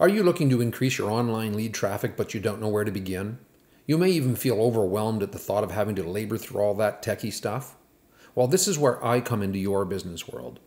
Are you looking to increase your online lead traffic but you don't know where to begin? You may even feel overwhelmed at the thought of having to labor through all that techie stuff. Well, this is where I come into your business world.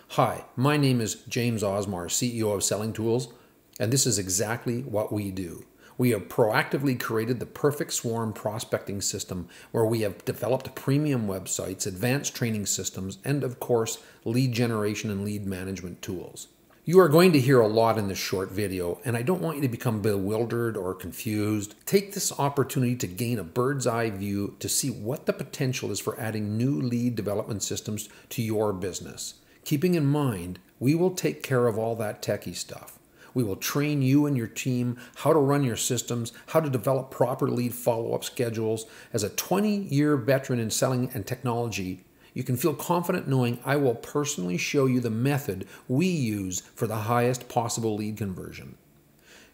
Hi, my name is James Osmar, CEO of SellingToolz, and this is exactly what we do. We have proactively created the perfect swarm prospecting system where we have developed premium websites, advanced training systems, and of course, lead generation and lead management tools. You are going to hear a lot in this short video, and I don't want you to become bewildered or confused. Take this opportunity to gain a bird's eye view to see what the potential is for adding new lead development systems to your business. Keeping in mind, we will take care of all that techie stuff. We will train you and your team how to run your systems, how to develop proper lead follow-up schedules. As a 20-year veteran in selling and technology, you can feel confident knowing I will personally show you the method we use for the highest possible lead conversion.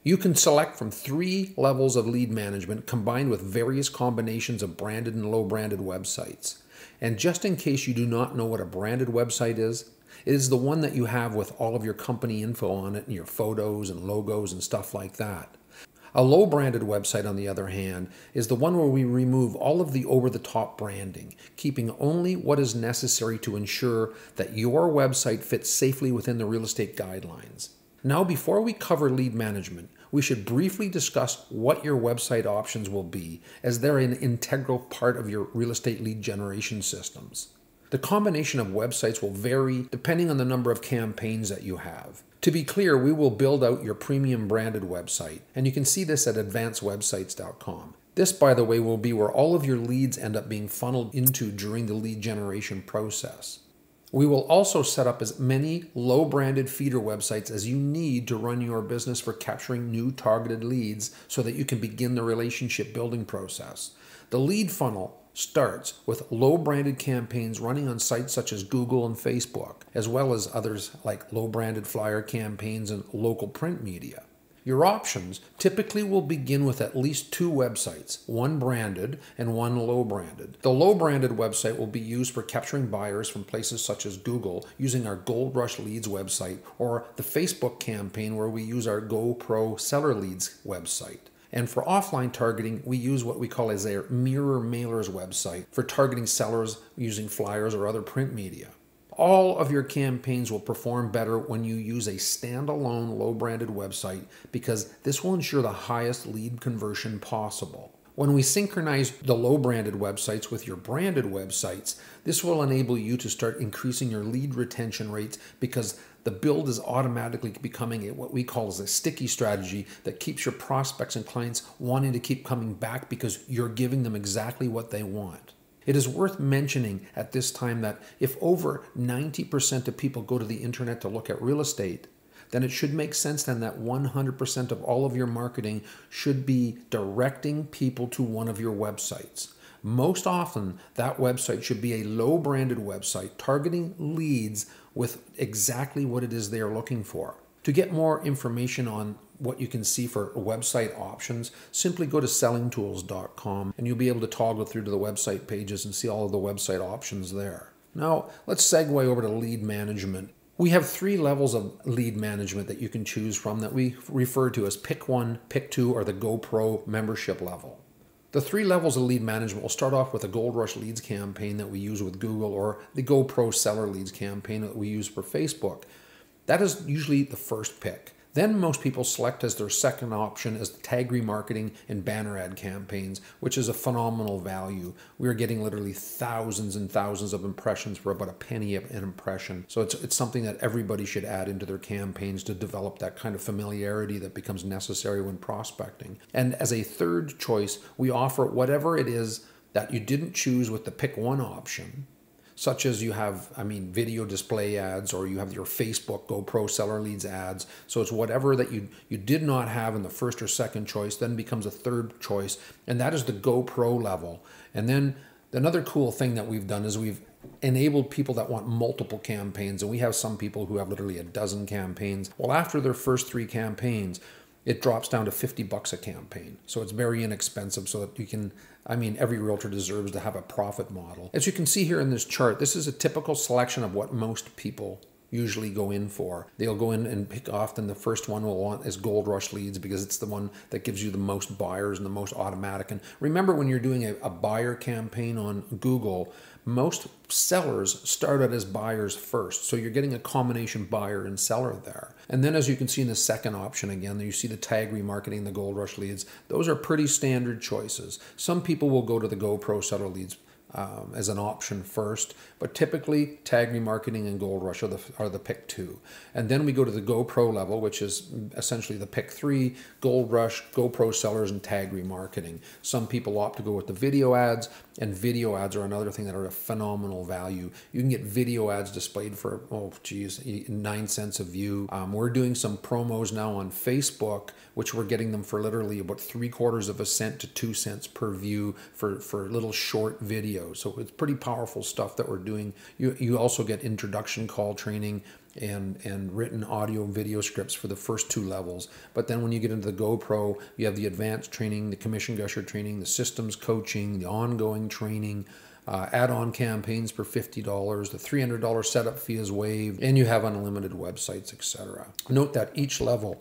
You can select from 3 levels of lead management combined with various combinations of branded and low branded websites. And just in case you do not know what a branded website is, it is the one that you have with all of your company info on it and your photos and logos and stuff like that. A low branded website, on the other hand, is the one where we remove all of the over-the-top branding, keeping only what is necessary to ensure that your website fits safely within the real estate guidelines. Now, before we cover lead management, we should briefly discuss what your website options will be, as they're an integral part of your real estate lead generation systems. The combination of websites will vary depending on the number of campaigns that you have. To be clear, we will build out your premium branded website, and you can see this at advancedwebsites.com. This, by the way, will be where all of your leads end up being funneled into during the lead generation process. We will also set up as many low branded feeder websites as you need to run your business for capturing new targeted leads so that you can begin the relationship building process. The lead funnel starts with low branded campaigns running on sites such as Google and Facebook, as well as others like low branded flyer campaigns and local print media. Your options typically will begin with at least 2 websites, one branded and one low branded. The low branded website will be used for capturing buyers from places such as Google using our Gold Rush Leads website, or the Facebook campaign where we use our GoPro Seller Leads website. And for offline targeting, we use what we call as a mirror mailers website for targeting sellers using flyers or other print media. All of your campaigns will perform better when you use a standalone low branded website because this will ensure the highest lead conversion possible. When we synchronize the low branded websites with your branded websites, this will enable you to start increasing your lead retention rates because the build is automatically becoming what we call as a sticky strategy that keeps your prospects and clients wanting to keep coming back because you're giving them exactly what they want. It is worth mentioning at this time that if over 90% of people go to the internet to look at real estate, then it should make sense then that 100% of all of your marketing should be directing people to one of your websites. Most often, that website should be a low branded website targeting leads with exactly what it is they are looking for. To get more information on what you can see for website options, simply go to SellingToolz.com and you'll be able to toggle through to the website pages and see all of the website options there. Now, let's segue over to lead management. We have 3 levels of lead management that you can choose from that we refer to as Pick 1, Pick 2, or the GoPro membership level. The 3 levels of lead management will start off with a Gold Rush Leads campaign that we use with Google, or the GoPro Seller Leads campaign that we use for Facebook. That is usually the first pick. Then most people select as their second option as the tag remarketing and banner ad campaigns, which is a phenomenal value. We are getting literally thousands and thousands of impressions for about a penny an impression. So it's something that everybody should add into their campaigns to develop that kind of familiarity that becomes necessary when prospecting. And as a third choice, we offer whatever it is that you didn't choose with the Pick 1 option, such as you have, video display ads, or you have your Facebook GoPro Seller Leads ads. So it's whatever that you did not have in the first or second choice, then becomes a third choice, and that is the GoPro level. And then another cool thing that we've done is we've enabled people that want multiple campaigns, and we have some people who have literally a dozen campaigns. Well, after their first 3 campaigns, it drops down to $50 a campaign. So it's very inexpensive so that you can, every realtor deserves to have a profit model. As you can see here in this chart, this is a typical selection of what most people usually go in for. They'll go in and pick, often the first one will want is Gold Rush leads because it's the one that gives you the most buyers and the most automatic. And remember, when you're doing a buyer campaign on Google, most sellers start out as buyers first. So you're getting a combination buyer and seller there. And then, as you can see in the second option again, you see the tag remarketing, the Gold Rush leads. Those are pretty standard choices. Some people will go to the GoPro seller leads as an option first, but typically tag remarketing and Gold Rush are the pick 2. And then we go to the GoPro level, which is essentially the pick 3, Gold Rush, GoPro sellers, and tag remarketing. Some people opt to go with the video ads, and video ads are another thing that are a phenomenal value. You can get video ads displayed for, 9 cents a view. We're doing some promos now on Facebook, which we're getting them for literally about 3/4 cent to 2 cents per view for little short videos. So it's pretty powerful stuff that we're doing. You also get introduction call training and written audio and video scripts for the first 2 levels. But then when you get into the GoPro, you have the advanced training, the commission gusher training, the systems coaching, the ongoing training, add-on campaigns for $50, the $300 setup fee is waived, and you have unlimited websites, etc. Note that each level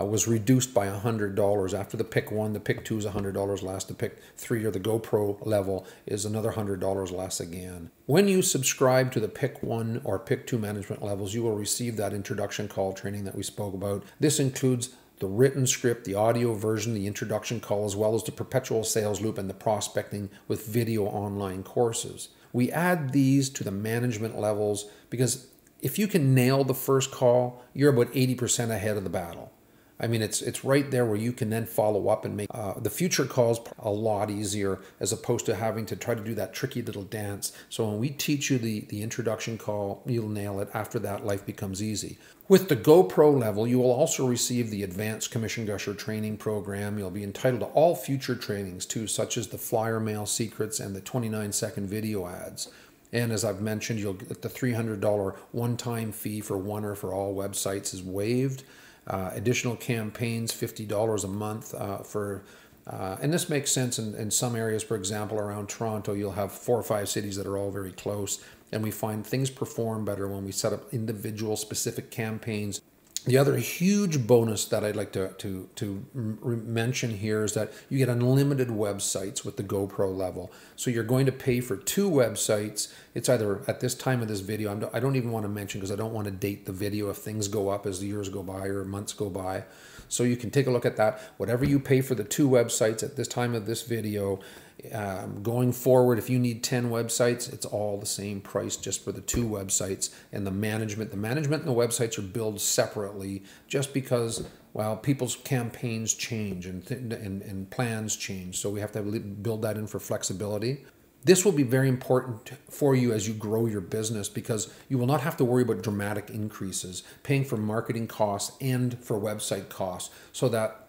was reduced by $100. After the pick 1, the pick 2 is $100 less. The pick 3 or the GoPro level is another $100 less again. When you subscribe to the pick 1 or pick 2 management levels, you will receive that introduction call training that we spoke about. This includes the written script, the audio version, the introduction call, as well as the perpetual sales loop and the prospecting with video online courses. We add these to the management levels because if you can nail the first call, you're about 80% ahead of the battle. I mean, it's right there where you can then follow up and make the future calls a lot easier, as opposed to having to try to do that tricky little dance. So when we teach you the introduction call, you'll nail it. After that, life becomes easy. With the GoPro level, you will also receive the advanced commission gusher training program. You'll be entitled to all future trainings too, such as the flyer mail secrets and the 29-second video ads. And as I've mentioned, you'll get the $300 one-time fee for one or for all websites is waived. Additional campaigns, $50 a month and this makes sense in some areas. For example, around Toronto, you'll have 4 or 5 cities that are all very close, and we find things perform better when we set up individual specific campaigns. The other huge bonus that I'd like to mention here is that you get unlimited websites with the GoPro level. So you're going to pay for 2 websites. It's either at this time of this video, I don't even want to mention because I don't want to date the video if things go up as the years go by or months go by. So you can take a look at that. Whatever you pay for the 2 websites at this time of this video, going forward, if you need 10 websites, it's all the same price just for the 2 websites. And the management and the websites are billed separately, just because, well, people's campaigns change and plans change. So we have to build that in for flexibility. This will be very important for you as you grow your business, because you will not have to worry about dramatic increases, paying for marketing costs and for website costs, so that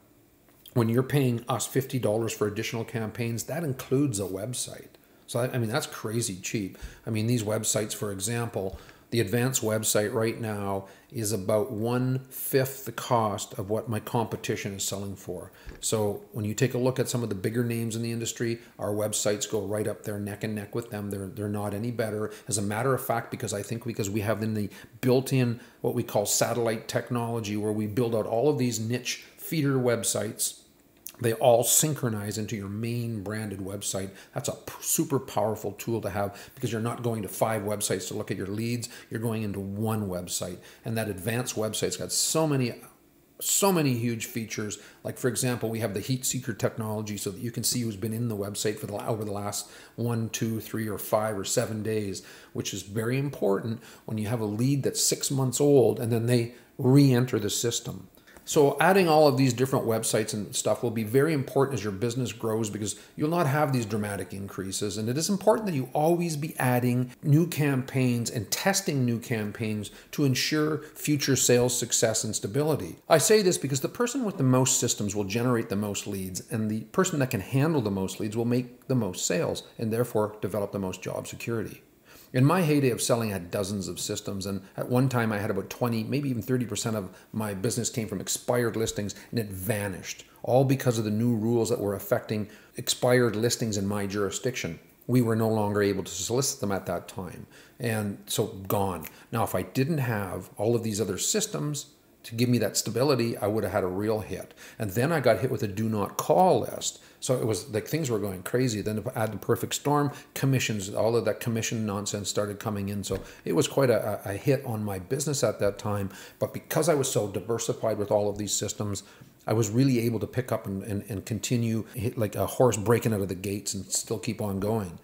when you're paying us $50 for additional campaigns, that includes a website. So, I mean, that's crazy cheap. I mean, these websites, for example, the advanced website right now is about 1/5 the cost of what my competition is selling for. So when you take a look at some of the bigger names in the industry, our websites go right up there neck and neck with them. They're not any better. As a matter of fact, because we have in the built-in what we call satellite technology, where we build out all of these niche feeder websites. They all synchronize into your main branded website. That's a super powerful tool to have, because you're not going to 5 websites to look at your leads. You're going into 1 website. And that advanced website's got so many huge features. Like, for example, we have the heat seeker technology, so that you can see who's been in the website for over the last 1, 2, 3, or 5 or 7 days, which is very important when you have a lead that's 6 months old and then they re-enter the system. So adding all of these different websites and stuff will be very important as your business grows, because you'll not have these dramatic increases. And it is important that you always be adding new campaigns and testing new campaigns to ensure future sales success and stability. I say this because the person with the most systems will generate the most leads, and the person that can handle the most leads will make the most sales and therefore develop the most job security. In my heyday of selling, I had dozens of systems, and at one time I had about 20, maybe even 30% of my business came from expired listings, and it vanished, all because of the new rules that were affecting expired listings in my jurisdiction. we were no longer able to solicit them at that time. And so gone. Now, if I didn't have all of these other systems to give me that stability, I would have had a real hit. And then I got hit with a do not call list. So it was like things were going crazy. Then to add the perfect storm, commissions, all of that commission nonsense started coming in. So it was quite a hit on my business at that time. But because I was so diversified with all of these systems, I was really able to pick up and continue like a horse breaking out of the gates and still keep on going.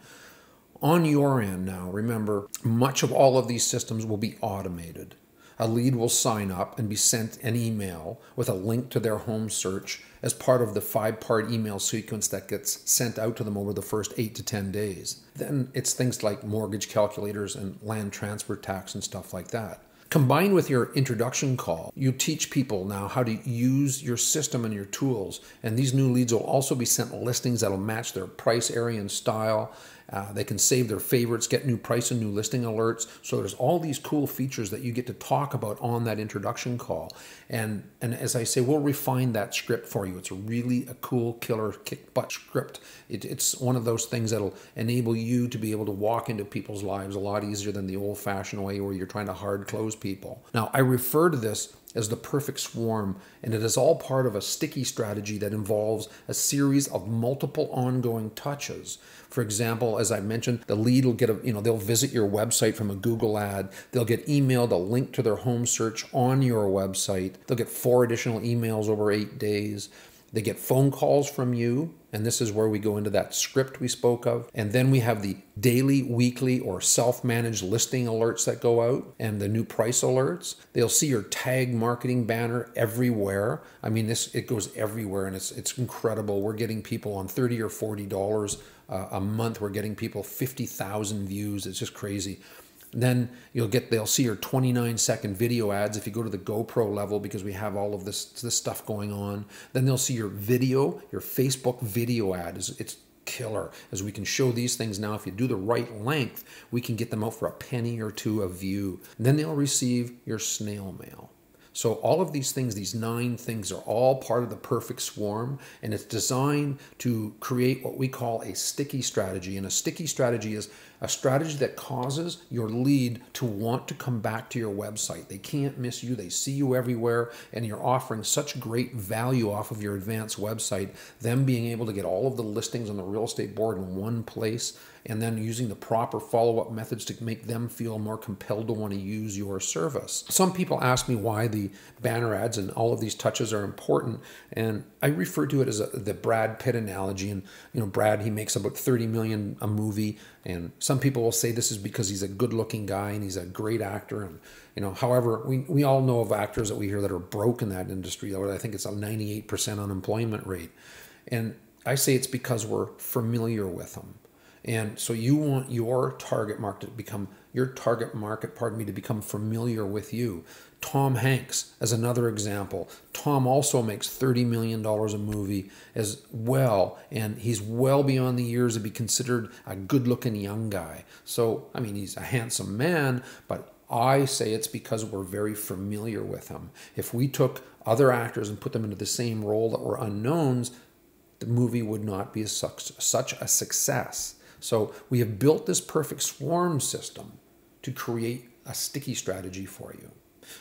On your end now, remember, much of all of these systems will be automated. A lead will sign up and be sent an email with a link to their home search as part of the 5-part email sequence that gets sent out to them over the first 8 to 10 days. Then it's things like mortgage calculators and land transfer tax and stuff like that. Combined with your introduction call, you teach people now how to use your system and your tools. And these new leads will also be sent listings that'll match their price, area, and style. They can save their favorites, get new price and new listing alerts. So there's all these cool features that you get to talk about on that introduction call. And as I say, we'll refine that script for you. It's really a cool, killer, kick-butt script. It's one of those things that'll enable you to be able to walk into people's lives a lot easier than the old-fashioned way where you're trying to hard close people. Now, I refer to this as the perfect swarm, and it is all part of a sticky strategy that involves a series of multiple ongoing touches. For example, as I mentioned, the lead will get they'll visit your website from a Google ad. They'll get emailed a link to their home search on your website. They'll get 4 additional emails over 8 days. They get phone calls from you, and this is where we go into that script we spoke of. And then we have the daily, weekly, or self-managed listing alerts that go out and the new price alerts. They'll see your tag marketing banner everywhere. I mean, it goes everywhere, and it's incredible. We're getting people on $30 or $40 a month. We're getting people 50,000 views. It's just crazy. Then they'll see your 29-second video ads if you go to the GoPro level, because we have all of this stuff going on. Then they'll see your video, your Facebook video ad. It's killer, as we can show these things now. If you do the right length, we can get them out for a penny or 2 a view. And then they'll receive your snail mail. So all of these things, these 9 things, are all part of the perfect swarm, and it's designed to create what we call a sticky strategy. And a sticky strategy is a strategy that causes your lead to want to come back to your website. They can't miss you. They see you everywhere, and you're offering such great value off of your advanced website. Them being able to get all of the listings on the real estate board in one place, and then using the proper follow-up methods to make them feel more compelled to want to use your service. Some people ask me why the banner ads and all of these touches are important, and I refer to it as the Brad Pitt analogy. And Brad, he makes about $30 million a movie, and some people will say this is because he's a good-looking guy and he's a great actor. And however, we all know of actors that we hear that are broke in that industry. I think it's a 98% unemployment rate, and I say it's because we're familiar with them. And so you want your target market to become to become familiar with you. Tom Hanks, as another example. Tom also makes $30 million a movie as well, and he's well beyond the years to be considered a good-looking young guy. So, I mean, he's a handsome man, but I say it's because we're very familiar with him. If we took other actors and put them into the same role that were unknowns, the movie would not be such a success. So we have built this perfect swarm system to create a sticky strategy for you.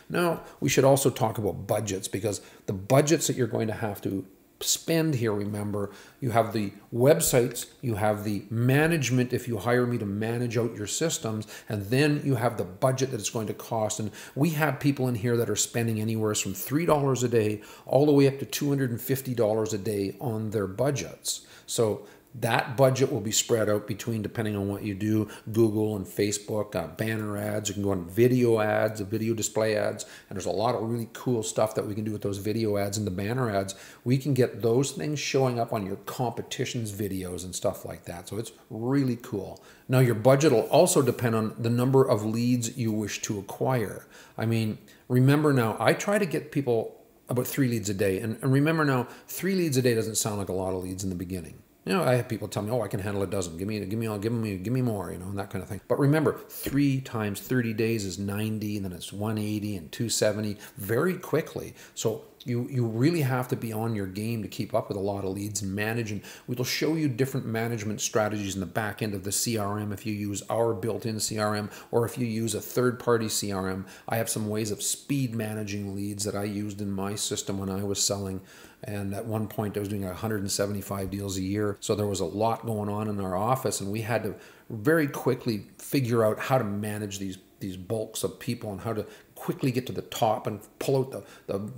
Now, we should also talk about budgets, because the budgets that you're going to have to spend here, remember, you have the websites, you have the management if you hire me to manage out your systems, and then you have the budget that it's going to cost. And we have people in here that are spending anywhere from $3 a day all the way up to $250 a day on their budgets. So that budget will be spread out between, depending on what you do, Google and Facebook, banner ads. You can go on video ads, video display ads, and there's a lot of really cool stuff that we can do with those video ads and the banner ads. We can get those things showing up on your competition's videos and stuff like that. So it's really cool. Now, your budget will also depend on the number of leads you wish to acquire. I mean, remember now, I try to get people about 3 leads a day. And remember now, 3 leads a day doesn't sound like a lot of leads in the beginning. I have people tell me, "Oh, I can handle a dozen. Give me more," and that kind of thing. But remember, 3 times 30 days is 90, and then it's 180 and 270 very quickly. So You really have to be on your game to keep up with a lot of leads and manage. And we'll show you different management strategies in the back end of the CRM if you use our built-in CRM or if you use a third-party CRM. I have some ways of speed managing leads that I used in my system when I was selling. And at one point I was doing 175 deals a year. So there was a lot going on in our office, and we had to very quickly figure out how to manage these bulks of people and how to quickly get to the top and pull out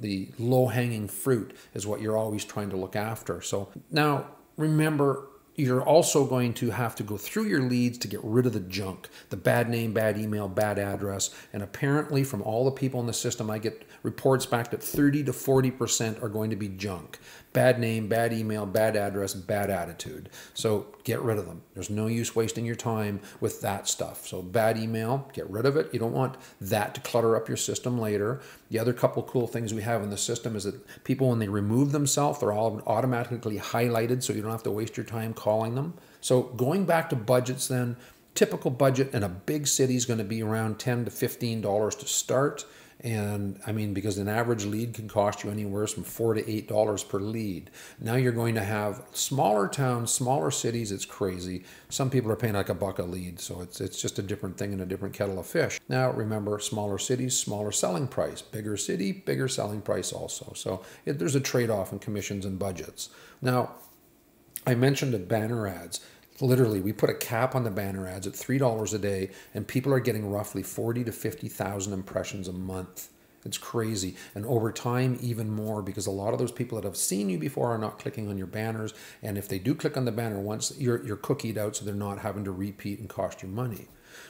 the low-hanging fruit is what you're always trying to look after. So now remember, you're also going to have to go through your leads to get rid of the junk, the bad name, bad email, bad address. And apparently from all the people in the system, I get reports back that 30 to 40% are going to be junk. Bad name, bad email, bad address, bad attitude. So get rid of them. There's no use wasting your time with that stuff. So bad email, get rid of it. You don't want that to clutter up your system later. The other couple cool things we have in the system is that people, when they remove themselves, they're all automatically highlighted, so you don't have to waste your time calling them. So going back to budgets then, typical budget in a big city is going to be around $10 to $15 to start. And I mean, because an average lead can cost you anywhere from $4 to $8 per lead. Now you're going to have smaller towns, smaller cities. It's crazy. Some people are paying like $1 a lead. So it's just a different thing and a different kettle of fish. Now remember, smaller cities, smaller selling price. Bigger city, bigger selling price also. So there's a trade-off in commissions and budgets. Now, I mentioned the banner ads. Literally, we put a cap on the banner ads at $3 a day, and people are getting roughly 40 to 50,000 impressions a month. It's crazy. And over time, even more, because a lot of those people that have seen you before are not clicking on your banners. And if they do click on the banner once, you're cookied out, so they're not having to repeat and cost you money.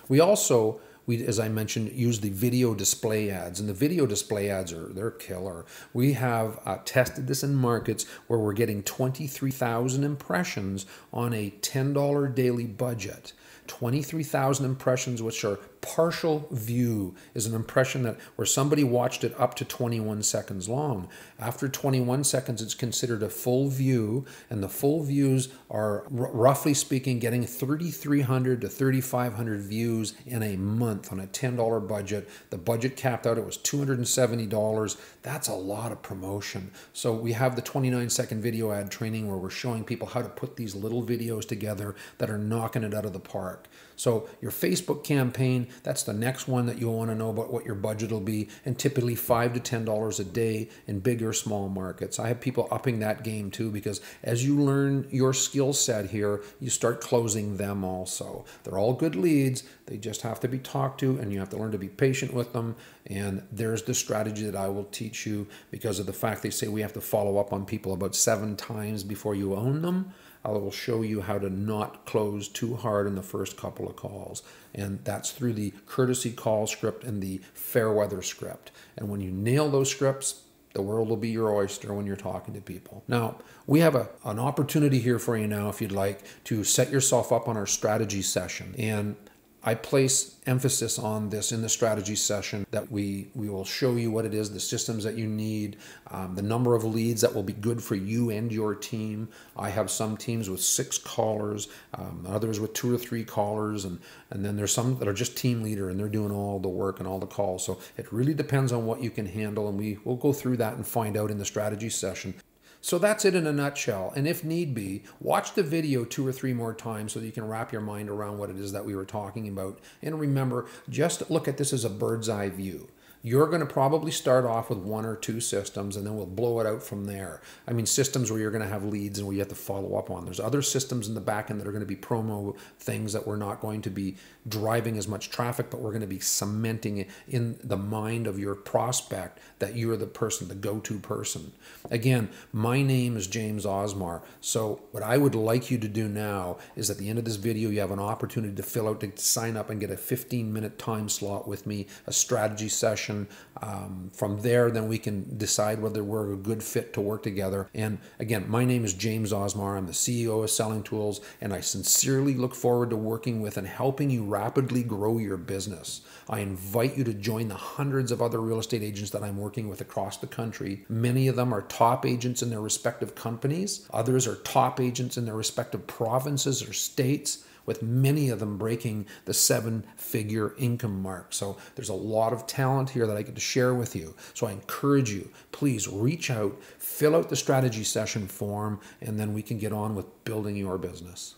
We also, as I mentioned, use the video display ads, and the video display ads they're killer. We have tested this in markets where we're getting 23,000 impressions on a $10 daily budget. 23,000 impressions, which are partial view, is an impression that where somebody watched it up to 21 seconds long. After 21 seconds, it's considered a full view, and the full views are, roughly speaking, getting 3,300 to 3,500 views in a month on a $10 budget. The budget capped out, it was $270. That's a lot of promotion. So we have the 29-second video ad training where we're showing people how to put these little videos together that are knocking it out of the park. So your Facebook campaign, that's the next one that you'll want to know about what your budget will be, and typically $5 to $10 a day in big or small markets. I have people upping that game too, because as you learn your skill set here, you start closing them also. They're all good leads. They just have to be talked to, and you have to learn to be patient with them. And there's the strategy that I will teach you because of the fact they say we have to follow up on people about 7 times before you own them. I will show you how to not close too hard in the first couple of calls. And that's through the courtesy call script and the fair weather script. And when you nail those scripts, the world will be your oyster when you're talking to people. Now, we have an opportunity here for you now, if you'd like, to set yourself up on our strategy session. And I place emphasis on this in the strategy session, that we will show you what it is, the systems that you need, the number of leads that will be good for you and your team. I have some teams with 6 callers, others with 2 or 3 callers, and then there's some that are just team leader and they're doing all the work and all the calls. So it really depends on what you can handle, and we'll go through that and find out in the strategy session. So that's it in a nutshell. And if need be, watch the video 2 or 3 more times so that you can wrap your mind around what it is that we were talking about. And remember, just look at this as a bird's eye view. You're going to probably start off with 1 or 2 systems, and then we'll blow it out from there. I mean, systems where you're going to have leads and where you have to follow up on. There's other systems in the back end that are going to be promo things that we're not going to be driving as much traffic, but we're going to be cementing it in the mind of your prospect that you're the person, the go-to person. Again, my name is James Osmar. So what I would like you to do now is at the end of this video, you have an opportunity to fill out, to sign up and get a 15-minute time slot with me, a strategy session. From there, then we can decide whether we're a good fit to work together. And again, my name is James Osmar. I'm the CEO of SellingToolz, and I sincerely look forward to working with and helping you rapidly grow your business. I invite you to join the hundreds of other real estate agents that I'm working with across the country. Many of them are top agents in their respective companies. Others are top agents in their respective provinces or states. with many of them breaking the 7-figure income mark. So there's a lot of talent here that I get to share with you. So I encourage you, please reach out, fill out the strategy session form, and then we can get on with building your business.